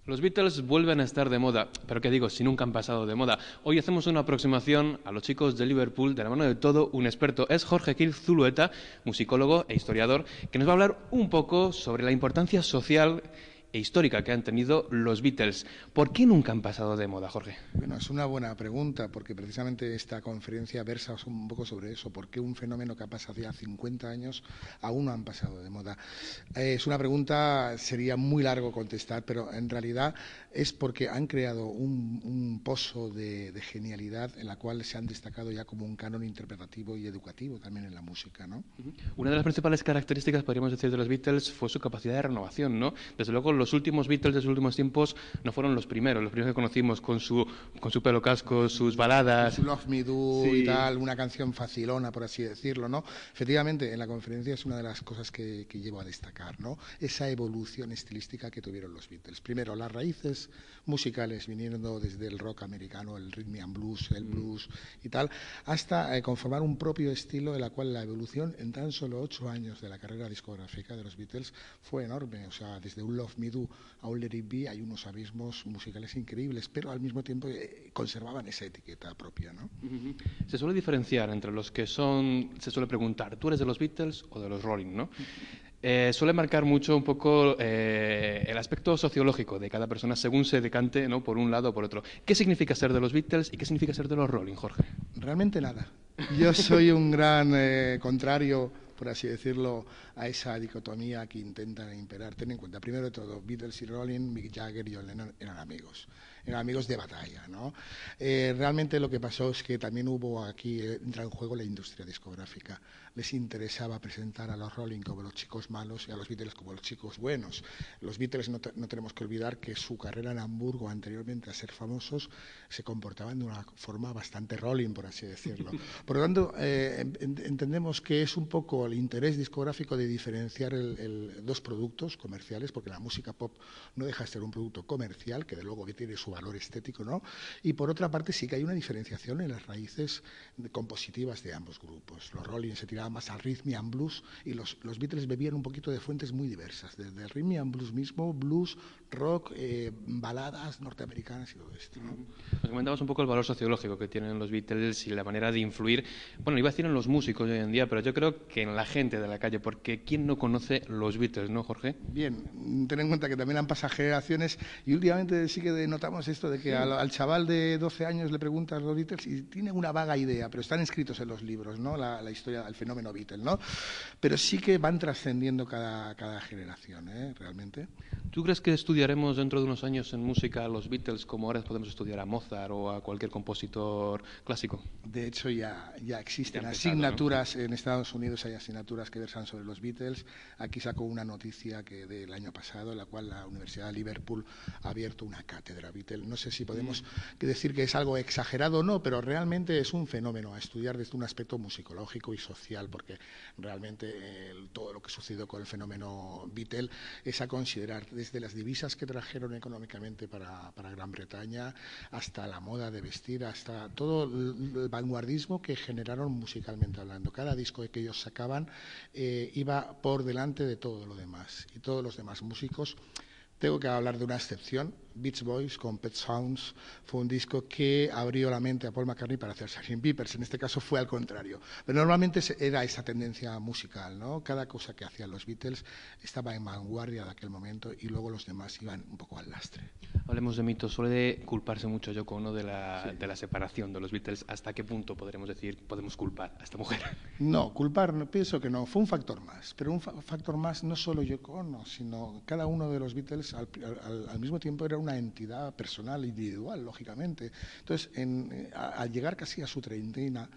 Los Beatles vuelven a estar de moda, pero qué digo, si nunca han pasado de moda. Hoy hacemos una aproximación a los chicos de Liverpool de la mano de todo un experto. Es Jorge Gil Zulueta, musicólogo e historiador, que nos va a hablar un poco sobre la importancia social e histórica que han tenido los Beatles. ¿Por qué nunca han pasado de moda, Jorge? Bueno, es una buena pregunta porque precisamente esta conferencia versa un poco sobre eso. ¿Por qué un fenómeno que ha pasado ya 50 años aún no han pasado de moda? Es una pregunta, sería muy largo contestar, pero en realidad es porque han creado un pozo de genialidad en la cual se han destacado ya como un canon interpretativo y educativo también en la música, ¿no? Una de las principales características, podríamos decir, de los Beatles fue su capacidad de renovación, ¿no? Desde luego, los últimos Beatles de sus últimos tiempos no fueron los primeros que conocimos con su pelo casco, sus baladas. Su Love Me Do Sí. y tal, una canción facilona, por así decirlo, ¿no? Efectivamente, en la conferencia es una de las cosas que llevo a destacar, ¿no? Esa evolución estilística que tuvieron los Beatles. Primero, las raíces musicales viniendo desde el rock americano, el rhythm and blues, el blues y tal, hasta conformar un propio estilo en la cual la evolución en tan solo 8 años de la carrera discográfica de los Beatles fue enorme. O sea, desde un Love Me Do a un Let It Be hay unos abismos musicales increíbles, pero al mismo tiempo conservaban esa etiqueta propia, ¿no? Se suele diferenciar entre los que son, se suele preguntar, ¿tú eres de los Beatles o de los Rolling, no? Suele marcar mucho un poco el aspecto sociológico de cada persona según se decante, ¿no?, por un lado o por otro. ¿Qué significa ser de los Beatles y qué significa ser de los Rolling, Jorge? Realmente nada. Yo soy un gran contrario, por así decirlo, a esa dicotomía que intentan imperar. Ten en cuenta, primero de todo, Beatles y Rolling, Mick Jagger y John Lennon eran amigos de batalla, ¿no? Realmente lo que pasó es que también hubo aquí, entra en juego la industria discográfica. Les interesaba presentar a los Rolling como los chicos malos y a los Beatles como los chicos buenos. Los Beatles, no tenemos que olvidar que su carrera en Hamburgo, anteriormente a ser famosos, se comportaban de una forma bastante Rolling, por así decirlo. Por lo tanto, entendemos que es un poco el interés discográfico de diferenciar dos productos comerciales, porque la música pop no deja de ser un producto comercial, que de luego que tiene su valor estético, ¿no? Y por otra parte sí que hay una diferenciación en las raíces compositivas de ambos grupos. Los Rolling se tiraban más al rhythm and blues y los Beatles bebían un poquito de fuentes muy diversas, desde el rhythm and blues mismo, blues, rock, baladas norteamericanas y todo esto, ¿no? Nos comentabas un poco el valor sociológico que tienen los Beatles y la manera de influir, bueno, iba a decir en los músicos hoy en día, pero yo creo que en la gente de la calle, porque ¿quién no conoce los Beatles, no, Jorge? Bien, ten en cuenta que también han pasado generaciones y últimamente sí que notamos esto de que sí, al chaval de 12 años le preguntas los Beatles y tiene una vaga idea, pero están escritos en los libros, ¿no? La historia del fenómeno Beatles, ¿no? Pero sí que van trascendiendo cada generación, realmente. ¿Tú crees que estudiaremos dentro de unos años en música a los Beatles como ahora podemos estudiar a Mozart o a cualquier compositor clásico? De hecho, ya existen ya empezado, asignaturas, ¿no? En Estados Unidos hay asignaturas que versan sobre los Beatles. Aquí sacó una noticia que del año pasado, en la cual la Universidad de Liverpool ha abierto una cátedra Beatles. No sé si podemos decir que es algo exagerado o no, pero realmente es un fenómeno a estudiar desde un aspecto musicológico y social, porque realmente todo lo que sucedió con el fenómeno Beatles es a considerar desde las divisas que trajeron económicamente para Gran Bretaña hasta la moda de vestir, hasta todo el vanguardismo que generaron musicalmente hablando. Cada disco que ellos sacaban iba por delante de todo lo demás. Y todos los demás músicos, tengo que hablar de una excepción. Beach Boys con Pet Sounds fue un disco que abrió la mente a Paul McCartney para hacer Sgt. Peppers. En este caso fue al contrario. Pero normalmente era esa tendencia musical, ¿no? Cada cosa que hacían los Beatles estaba en vanguardia de aquel momento y luego los demás iban un poco al lastre. Hablemos de mitos. Suele culparse mucho Yoko Ono de la separación de los Beatles. ¿Hasta qué punto podemos culpar a esta mujer? No, culpar, pienso que no. Fue un factor más. Pero un factor más no solo Yoko Ono, sino cada uno de los Beatles al mismo tiempo era una entidad personal, individual, lógicamente. Entonces, al llegar casi a su treintena,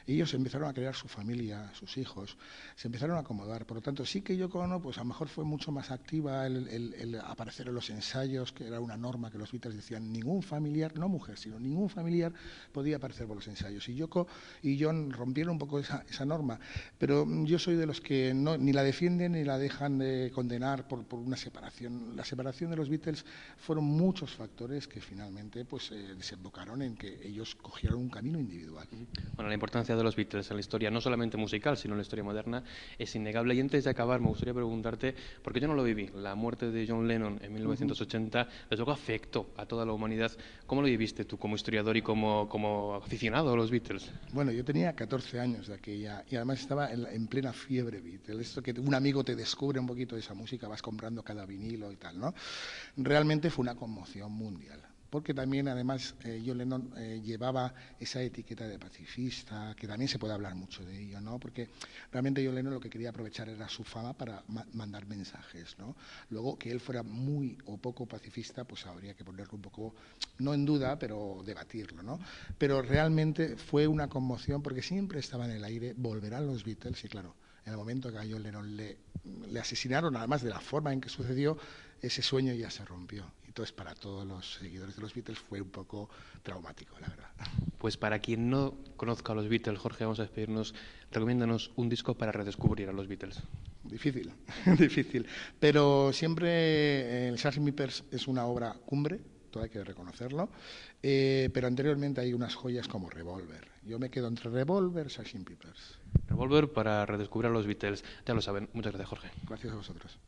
ellos empezaron a crear su familia, sus hijos, se empezaron a acomodar. Por lo tanto, sí que Yoko Ono, pues a lo mejor fue mucho más activa el aparecer en los ensayos, que era una norma que los Beatles decían, ningún familiar, no mujer, sino ningún familiar podía aparecer por los ensayos. Y Yoko y John rompieron un poco esa norma, pero yo soy de los que ni la defienden ni la dejan de condenar por una separación. La separación de los Beatles fueron muchos factores que finalmente pues desembocaron en que ellos cogieron un camino individual. Bueno, la importancia importancia de los Beatles en la historia, no solamente musical, sino en la historia moderna, es innegable. Y antes de acabar, me gustaría preguntarte, porque yo no lo viví, la muerte de John Lennon en 1980, desde luego afectó a toda la humanidad. ¿Cómo lo viviste tú como historiador y como aficionado a los Beatles? Bueno, yo tenía 14 años de aquella y además estaba en plena fiebre Beatles. Esto que un amigo te descubre un poquito de esa música, vas comprando cada vinilo y tal, ¿no? Realmente fue una conmoción mundial. Porque también, además, John Lennon llevaba esa etiqueta de pacifista, que también se puede hablar mucho de ello, ¿no? Porque realmente John Lennon lo que quería aprovechar era su fama para mandar mensajes, ¿no? Luego, que él fuera muy o poco pacifista, pues habría que ponerlo un poco, no en duda, pero debatirlo, ¿no? Pero realmente fue una conmoción porque siempre estaba en el aire, volverán los Beatles, y claro, en el momento que a John Lennon le asesinaron, además de la forma en que sucedió, ese sueño ya se rompió. Entonces, para todos los seguidores de los Beatles fue un poco traumático, la verdad. Pues para quien no conozca a los Beatles, Jorge, vamos a despedirnos. Recomiéndanos un disco para redescubrir a los Beatles. Difícil, difícil. Pero siempre el Sgt. Pepper's es una obra cumbre, todo hay que reconocerlo. Pero anteriormente hay unas joyas como Revolver. Yo me quedo entre Revolver y Sgt. Pepper's. Revolver para redescubrir a los Beatles. Ya lo saben. Muchas gracias, Jorge. Gracias a vosotros.